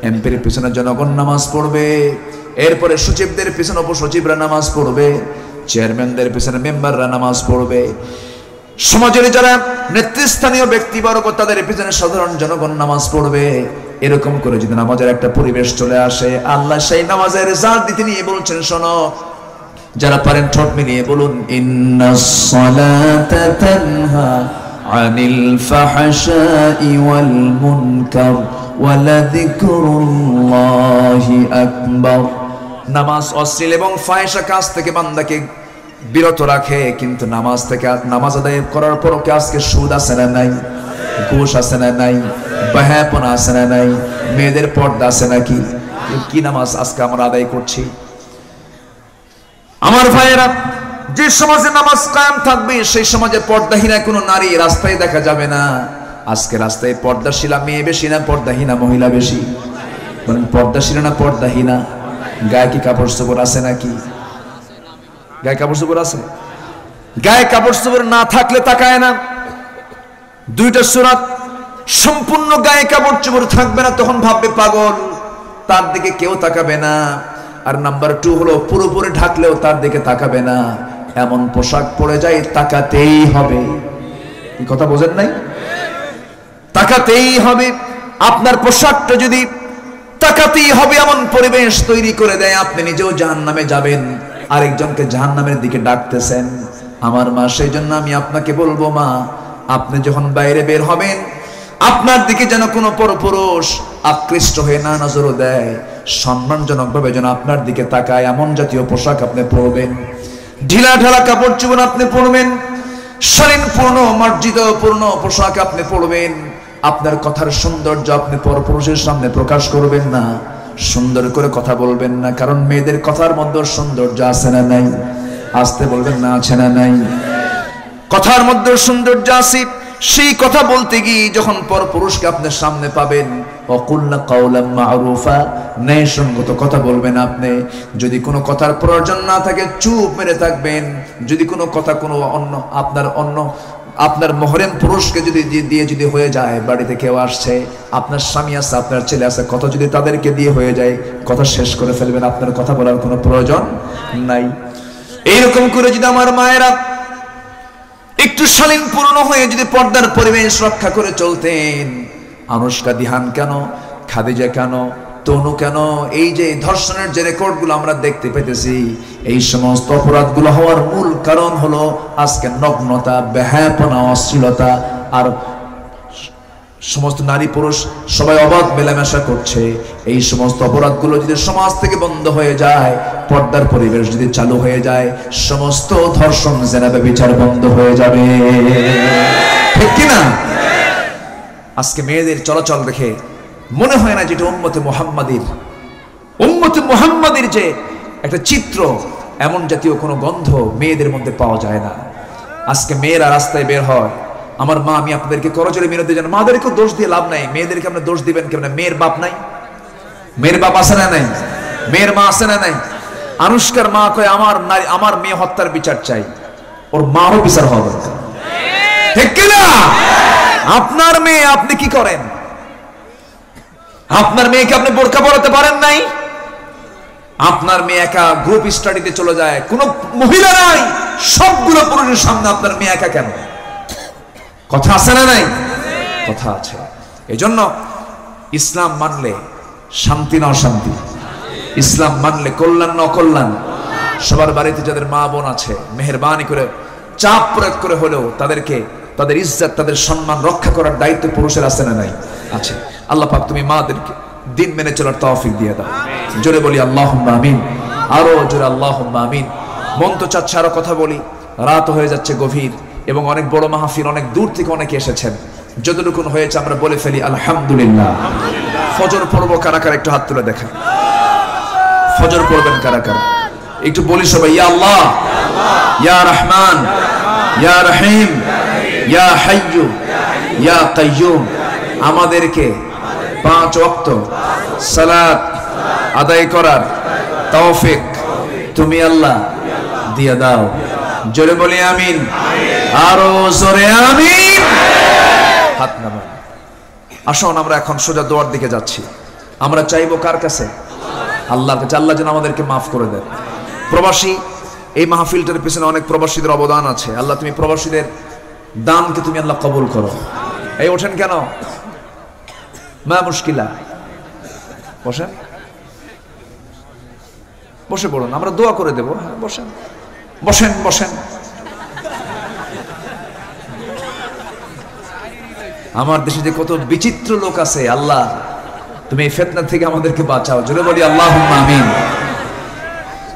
এমপির পিছনে জনগণ নামাজ পড়বে, এরপরে সচিবদের পিছনে উপসচিবরা নামাজ পড়বে, চেয়ারম্যানদের পিছনে মেম্বাররা নামাজ পড়বে, সমাজের যারা নেতৃস্থানীয় ব্যক্তিবর্গ তাদের পিছনে সাধারণ জনগণ নামাজ পড়বে। এরকম করে যদি নামাজের একটা পরিবেশ চলে আসে, আল্লাহ সেই নামাজের রেজাল্ট দিতে নিয়ে বলছেন, শোনো, যারা পারেন ঠোঁট মিলিয়ে বলুন, ইন্নাস সালাতা তানহা আনিল ফাহশাই ওয়াল মুনকার ওয়ালাযিকরুল্লাহি আকবার। নামাজ অশ্লীল এবং ফাহিশা কাজ থেকে বান্দাকে বিরত রাখে, কিন্তু নামাজ আদায় করার পরও কি আজকে সুদ আছে না নাই? ঘুষ আছে না নাই? বাহাপনা আছে না নাই? মেয়েদের পর্দা আছে নাকি? কি নামাজ আজকে আমরা আদায় করছি? আমার ভাইয়েরা, যে সমাজে নামাজ কায়েম থাকবে সেই সমাজে পর্দাহীনা কোনো নারী রাস্তায় দেখা যাবে না। আজকে রাস্তায় পর্দাশীলা মেয়ে বেশি না পর্দাহীনা মহিলা বেশি? বলেন, পর্দাশীলা না পর্দাহীনা? গায়ে কি কাপড় চোপড় আছে নাকি? গায়ে কাপড় চোপড় আছে? গায়ে কাপড় চোপড় না থাকলে তাকায় না। দুইটা সূরাত সম্পূর্ণ গায়ে কাপড় চোপড় থাকবে না, তখন ভাববে পাগল, তার দিকে কেউ তাকাবে না। আর নাম্বার 2 হলো পুরোপুরি ঢাকলেও তার দিকে তাকাবে না। এমন পোশাক পরে যায় তাকাতেই হবে। এই কথা বোঝেন নাই? তাকাতেই হবে। আপনার পোশাকটা যদি তাকাতেই হবে এমন পরিবেশ তৈরি করে দেয়, আপনি নিজেও জাহান্নামে যাবেন, আরেকজনকে জাহান্নামের দিকে ডাকতেছেন। আমার মা, সেই জন্য আমি আপনাকে বলবো, মা, আপনি যখন বাইরে বের হবেন, আপনার দিকে যেন কোনো পরপুরুষ আকৃষ্ট হয়ে না নজরও দেয়, সম্মানজনক ভাবে যেন আপনার দিকে তাকায় এমন জাতীয় পোশাক আপনি পরবেন। ঢিলা ঢালা কাপড় চোপড় আপনি পরবেন, শালীনপূর্ণ মার্জিতপূর্ণ পোশাক আপনি পরবেন। আপনার কথার সৌন্দর্য আপনি পরপুরুষের সামনে প্রকাশ করবেন না, সুন্দর করে কথা বলবেন না, কারণ মেয়েদের কথার মধ্যে সৌন্দর্য আছে না নাই? আসতে বলবেন না, আছে না নাই? কথার মধ্যে সৌন্দর্য আছে। সেই কথা বলতে গিয়ে যখন পরপুরুষকে আপনার সামনে পাবেন, ওয়াকুলনা কাওলাম মা'রুফা, ন্যায়সঙ্গত কথা বলবেন আপনি। যদি কোনো কথার প্রয়োজন না থাকে চুপ মেরে থাকবেন। যদি কোনো কথা কোনো আপনার মহরম পুরুষকে যদি হয়ে যায়, বাড়িতে কেউ আসছে, আপনার স্বামী আছে, আপনার ছেলে আছে, কথা যদি তাদেরকে দিয়ে হয়ে যায়, কথা শেষ করে ফেলবেন, আপনার কথা বলার কোনো প্রয়োজন নাই। এইরকম করে যদি আমার মায়েরা একটু শালীন পূর্ণ হয়ে যদি পর্দার পরিবেশ রক্ষা করে চলতেন, আনুষ্কা দিহান কেন, খাদিজা কেন, তনু কেন, এই যে ধর্ষণের যে রেকর্ডগুলো আমরা দেখতে পেতেছি, এই সমস্ত অপরাধগুলো হওয়ার মূল কারণ হলো আজকে নগ্নতা, বেহায়াপনা, অশ্লীলতা, আর সমস্ত নারী পুরুষ সবাই অবাধ মেলামেশা করছে। এই সমস্ত অপরাধগুলো যদি সমাজ থেকে বন্ধ হয়ে যায়, পর্দার পরিবেশ যদি চালু হয়ে যায়, সমস্ত ধর্ষণ, জেনা, ব্যভিচার বন্ধ হয়ে যাবে, ঠিক কিনা? আজকে মেয়েদের চলাচল দেখে মনে হয় না যেটা উম্মতে মুহাম্মাদির যে একটা চিত্র, এমন জাতীয় কোনো গন্ধ মেয়েদের মধ্যে পাওয়া যায় না। আজকে মেয়েরা রাস্তায় বের হয়, আমার মা, আমি আপনাদেরকে করজোরে মিনতি জানাই, মাদেরকে দোষ দিয়ে লাভ নাই, মেয়েদেরকে আপনি দোষ দিবেন কেমন? মেয়ের বাপ নাই? মেয়ের বাপ আছে না নাই? মেয়ের মা আছে না নাই? আনুষ্কার মা কয় আমার মেয়ে হত্যার বিচার চাই, ওর মারও বিচার হওয়া দরকার, ঠিক কিনা? আপনার মেয়ে, আপনি কি করেন? আপনার মেয়েকে আপনি বোরকা পরাতে পারেন নাই? আপনার মেয়ে একা গ্রুপ স্টাডিতে চলে যায়, কোনো মহিলা নাই, সবগুলো পুরুষের সামনে আপনার মেয়ে একা কেন? কথা আছে না নাই? কথা আছে। এজন্য ইসলাম মানলে শান্তি না অশান্তি, ইসলাম মানলে কল্যাণ না অকল্যাণ। সবার বাড়িতে যাদের মা বোন আছে, মেহেরবানি করে চাপ প্রয়োগ করে হলেও তাদেরকে, তাদের ইজ্জত, তাদের সম্মান রক্ষা করার দায়িত্ব পুরুষের আছে না নাই? আছে। আল্লাহ পাক তুমি মাদেরকে দিন মেনে চলার তৌফিক দিয়ে দাও। জোরে বলি আল্লাহুম্মা আমিন, আরো জোরে আল্লাহুম্মা আমিন। মন তো চাচ্ছে আরো কথা বলি, রাত হয়ে যাচ্ছে গভীর, এবং অনেক বড় মাহফিল, অনেক দূর থেকে অনেকে এসেছেন। যতটুকু হয়েছে আমরা বলে ফেলি আলহামদুলিল্লাহ। ফজর পড়বো কারা কারা? একটু হাত তুলে দেখা। ফজর পড়বেন কারা কারা? একটু বলি সবাই, ইয়া আল্লাহ, ইয়া রহমান, ইয়া রহিম, ইয়া হাইয়্যু, ইয়া কাইয়্যুম। আমাদেরকে 5 ওয়াক্ত সালাত আদায় করার তৌফিক তুমি আল্লাহ দিয়ে দাও। জোরে বলি আমিন, আরো জোরে আমিন। হাত নামান। আসুন আমরা এখন সোজা দোয়ার দিকে যাচ্ছি। আমরা চাইবো কার কাছে? আল্লাহর কাছে। আল্লাহ যেন আমাদেরকে মাফ করে দেন। প্রবাসী, এই মাহফিলটার পিছনে অনেক প্রবাসীদের অবদান আছে। আল্লাহ তুমি প্রবাসীদের দানকে তুমি আল্লাহ কবুল করো। এই ওঠেন কেন? মা মুশকিলা, বসেন, বসে পড়ুন, আমরা দোয়া করে দেব। বসেন বসেন বসেন। আমার দেশে যে কত বিচিত্র লোক আছে, আল্লাহ তুমি এই ফিতনা থেকে আমাদেরকে বাঁচাও। জোরে বলি আল্লাহুম্মা আমিন।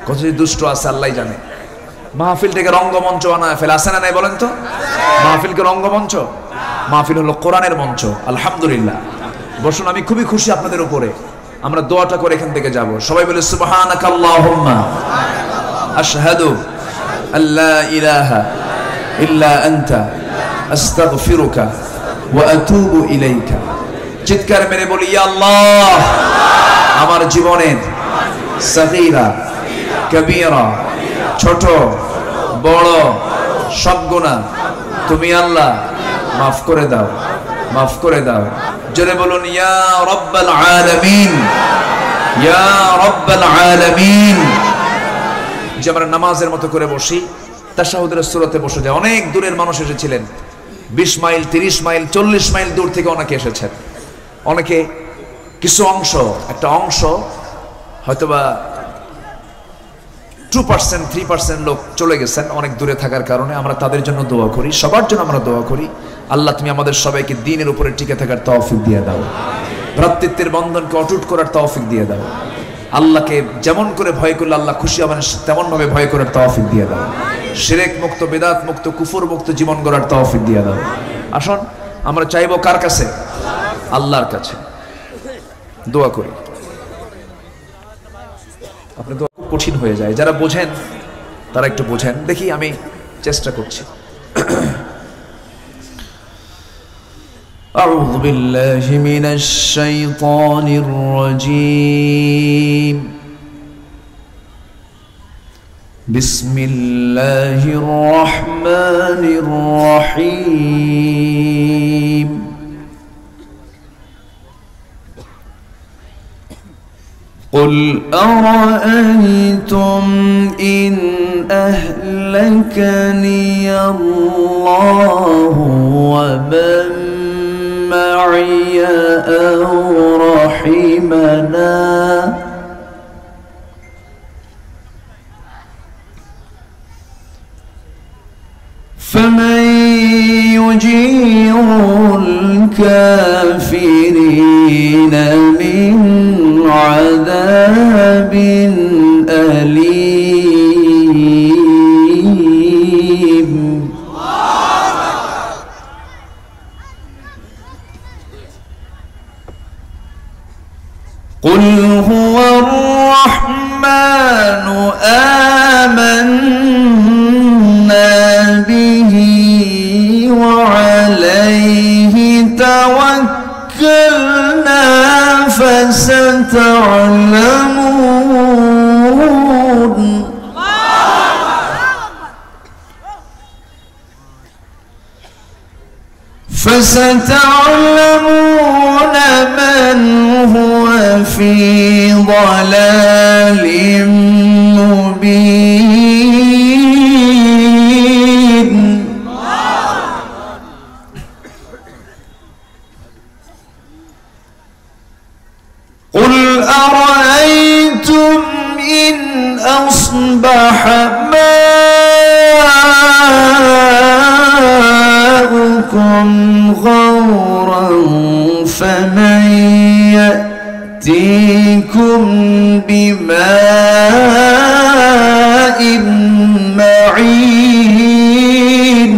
কত যে দুষ্ট আছে আল্লাহ জানে। মাহফিলটাকে রঙ্গমঞ্চ বানায় ফেলে, আছে না নাই বলেন তো? মাহফিলকে রঙ্গমঞ্চ? মাহফিল হলো কোরআনের মঞ্চ। আলহামদুলিল্লাহ। বসুন, আমি খুবই খুশি আপনাদের উপরে। আমরা দোয়াটা করে এখান থেকে যাব। সবাই বলে সুবহানাকা আল্লাহুম্মা আশহাদু আল্লা ইলাহা ইল্লা আনতা আস্তাগফিরুকা ওয়া আতুবু ইলাইকা। চিৎকার মেরে বলি, ইয়া আল্লাহ, আমার জীবনের সগীরা কবীরা, ছোট বড় সব গুনাহ তুমি আল্লাহ মাফ করে দাও, মাফ করে দাও। জোরে বলুন, ইয়া রাব্বাল আলামিন, ইয়া রাব্বাল আলামিন। যে আমরা নামাজের মতো করে বসি, তাশাহুদের সূরাতে বসে যায়। অনেক দূরের মানুষ এসেছিলেন, 20 মাইল, 30 মাইল, 40 মাইল দূর থেকে অনেকে এসেছেন। অনেকে কিছু অংশ, একটা অংশ হয়তোবা 2%, 3% লোক চলে গেছেন অনেক দূরে থাকার কারণে। আমরা তাদের জন্য দোয়া করি, সবার জন্য আমরা দোয়া করি। আল্লাহ তুমি আমাদের সবাইকে দ্বীনের উপরে টিকে থাকার তৌফিক দিয়ে দাও, ভ্রাতৃত্বের বন্ধনকে অটুট করার তৌফিক দিয়ে দাও। আল্লাহকে যেমন করে ভয় করলে আল্লাহ খুশি হবেন, তেমন ভাবে ভয় করার তৌফিক দিয়ে দাও। শিরক মুক্ত, বিদআত মুক্ত, কুফর মুক্ত জীবন গড়ার তৌফিক দিয়ে দাও। আসুন আমরা চাইবো কার কাছে? আল্লাহর কাছে দোয়া করি। আপনি দোয়া খুব কঠিন হয়ে যায়, যারা বোঝেন তারা একটু বোঝেন। দেখি আমি চেষ্টা করছি। أعوذ بالله من الشيطان الرجيم. بسم الله الرحمن الرحيم. قل قل أرأيتم إن أهلكني الله ومن معي أو رحمنا فمن يجير الكافرين من عذاب أليم قل هو الرحمن آمنا به وعليه توكلنا فستعلمون من هو في ضلال مبين قل أرأيتم إن أصبح ماؤكم غورا فمن يأتيكم بماء معين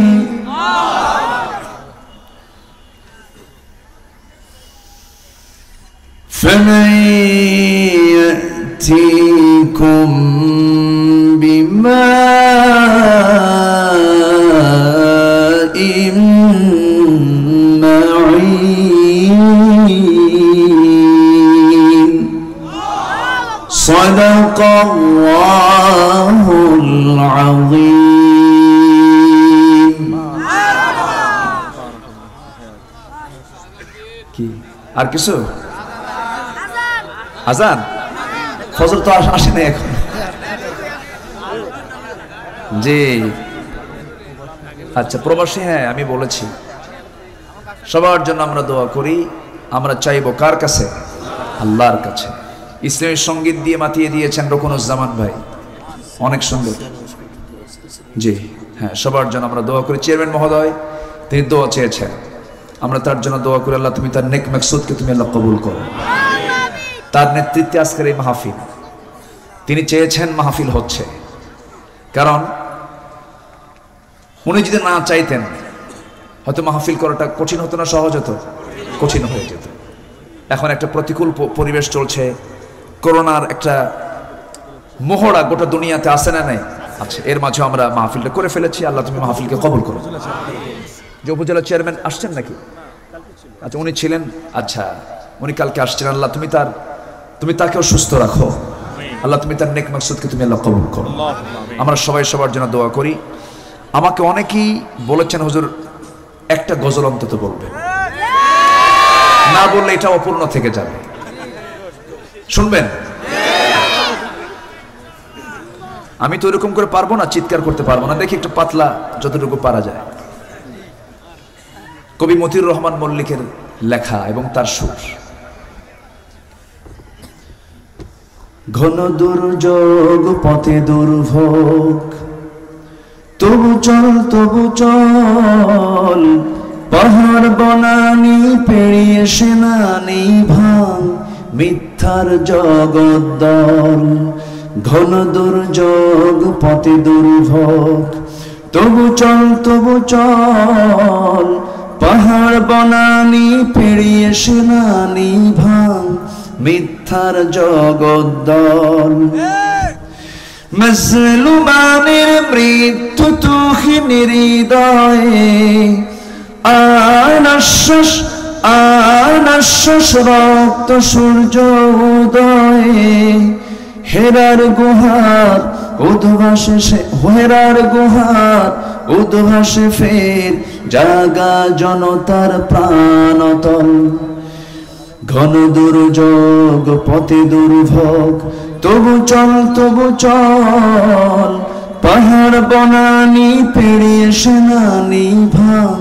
فمن يأتيكم بماء معين صدق الله العظيم কি আর কিছু আজান ফজর তো আসে না এখন জি আচ্ছা প্রবাসী হ্যাঁ আমি বলেছি সবার জন্য আমরা দোয়া করি আমরা চাইবো কার কাছে আল্লাহর কাছে ইসলামী সঙ্গীত দিয়ে মাতিয়ে দিয়েছেন রকুনুজ্জামান ভাই অনেক সুন্দর জি হ্যাঁ সবার জন্য আমরা দোয়া করি চেয়ারম্যান মহোদয় তিনি দোয়া চেয়েছেন আমরা তার জন্য দোয়া করি আল্লাহ তুমি তার নেক মাকসুদকে তুমি আল্লাহ কবুল করো তার নেতৃত্বে আজকের এই মাহফিল তিনি চেয়েছেন মাহফিল হচ্ছে কারণ উনি যদি না চাইতেন হয়তো মাহফিল করাটা কঠিন হতো না সহজ হতো কঠিন হয়ে যেত এখন একটা প্রতিকূল পরিবেশ চলছে করোনার একটা মোহরা গোটা দুনিয়াতে আসে না নাই আচ্ছা এর মাঝে আমরা মাহফিলটা করে ফেলেছি আল্লাহ তুমি মাহফিলকে কবুল করো যে উপজেলা চেয়ারম্যান আসছেন নাকি আচ্ছা উনি ছিলেন আচ্ছা উনি কালকে আসছেন আল্লাহ তুমি তাকেও সুস্থ রাখো আল্লাহ তুমি তার নেক মাকসুদকে তুমি আল্লাহ কবুল করো আমরা সবাই সবার জন্য দোয়া করি আমাকে অনেকেই বলেছেন হুজুর একটা গজল অন্তত বলবে না বললে এটা অপূর্ণ থেকে যাবে শুনবেন আমি তো এরকম করে পারবো না চিৎকার করতে পারবো না দেখি একটু পাতলা যতটুকু পারা যায় কবি মতিউর রহমান মল্লিকের লেখা এবং তার সুর ঘন দুর্যোগ পথে দুর্ভোগ তবু চল পাহাড় বনানি পেরিয়ে সেনানি ভাঙ মিথ্যার জগদ্দল ঘন দুর্যোগ পথে দুর্ভোগ তবু চল পাহাড় বনানি পেরিয়ে সেনানি ভাঙ মিথ্যার জগদ্দল মজলুমানের মৃত্যু তুহিনের হৃদয়ে আনাশ্বাস রক্ত সূর্য উদয়ে হেরার গুহার উদ্ভাসে ফের জাগা জনতার প্রাণতল ঘন দুর্যোগ পথে দুর্ভোগ, তবু চল পাহাড় বনানি পেরিয়ে সেনানি ভাঙ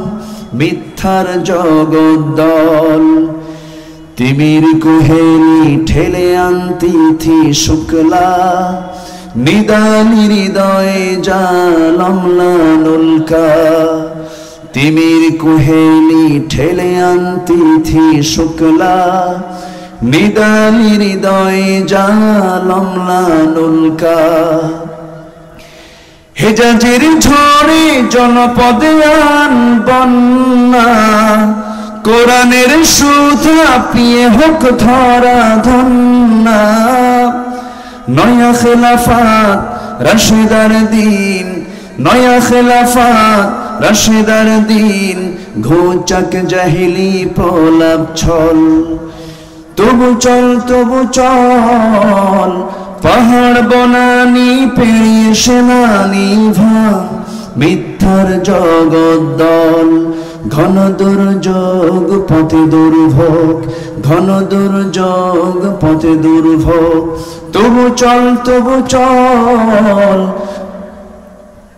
মিথ্যার জগদ্দল। তিমির কুহেলি ঠেলে আনতিথি শুক্লা, নিদানি হৃদয়ে জালমলানুলকা। তিমির কুহেলি ঠেলে আনতিথি শুক্লা, নিদানি হৃদয়ে জালমলানুলকা। হেজাজের ঝড়ে জনপদে আন বন্যা, কোরআনের সুধা পিয়ে হোক ধরা ধন্যা। নয়া খেলাফাত রাশেদার দিন, নয়া খেলাফাত রাশেদার দিন, ঘোচাক জাহিলি প্রলাপ ছল। তবু চল পাহাড় বনানি পেরিয়ে সেনানি ভাঙ মিথ্যার জগদ্দল। ঘন দুর্যোগ পথে দুর্ভোগ, ঘন দুর্যোগ পথে দুর্ভোগ, তবু চল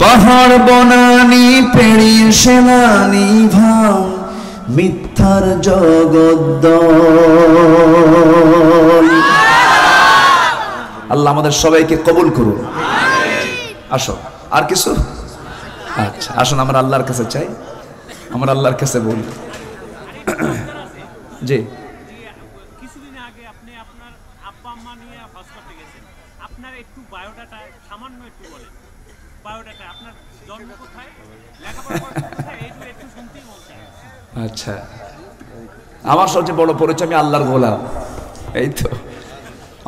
পাহাড় বনানি পেরিয়ে সেনানি ভাঙ মিথ্যার জগদ্দল। আল্লাহ আমাদের সবাইকে কবুল করুন। আসো, আর কিছু? আচ্ছা, আসুন আমরা আল্লাহর কাছে চাই, আমরা আল্লাহর কাছে বলি। জি, কিছুদিন আগে আপনি আপনার আব্বা আম্মা নিয়ে হজ করতে গেছেন, আপনার একটু বায়োডাটা সামান্য একটু বলেন। বায়োডাটা, আপনার জন্ম কোথায়, লেখাপড়া কোথায়, একটু শুনতেই মন চায়। আচ্ছা, আমার সবচেয়ে বড় পরিচয় আমি আল্লাহর গোলাম। এই তো,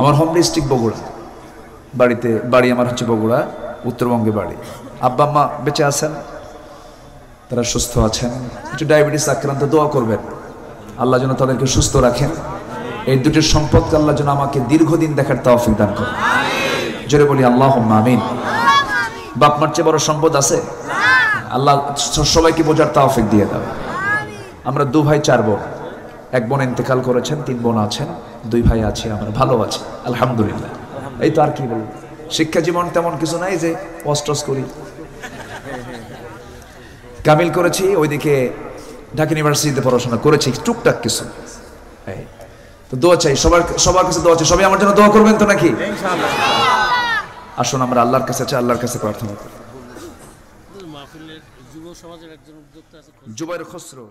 আমার হোম ডিস্ট্রিক্ট বগুড়া, বাড়ি আমার হচ্ছে বগুড়া, উত্তরবঙ্গে বাড়ি। আব্বা আম্মা বেঁচে আছেন, তারা সুস্থ আছেন। একটু ডায়াবেটিস আক্রান্ত, দোয়া করবেন আল্লাহ যেন তাদেরকে সুস্থ রাখেন। এই দুটির সম্পদকে আল্লাহ যেন আমাকে দীর্ঘদিন দেখার তৌফিক দান করেন। জোরে বলি আল্লাহুম্মা আমিন। বাপ মার চেয়ে বড় সম্পদ আছে? আল্লাহ সবাইকে বোঝার তৌফিক দিয়ে দাও। আমরা 2 ভাই 4 বোন, 1 বোন ইন্তেকাল করেছেন, 3 বোন আছেন, 2 ভাই আছি, আমরা ভালো আছি আলহামদুলিল্লাহ। এই তো, আর কি বলবো, শিক্ষা জীবন তেমন কিছু নাই যে অস্টস করি। কামিল করেছি, ওইদিকে ঢাকা ইউনিভার্সিটিতে পড়াশোনা করেছি, টুকটাক কিছু। তো দোয়া চাই, সবার কাছে দোয়া চাই। সবাই আমার জন্য দোয়া করবেন তো নাকি? আসুন আমরা আল্লাহর কাছে চাই, আল্লাহর কাছে প্রার্থনা করি। মাহফিলের যুব সমাজের একজন উদ্যোক্তা আছে জুবাইর খসরু।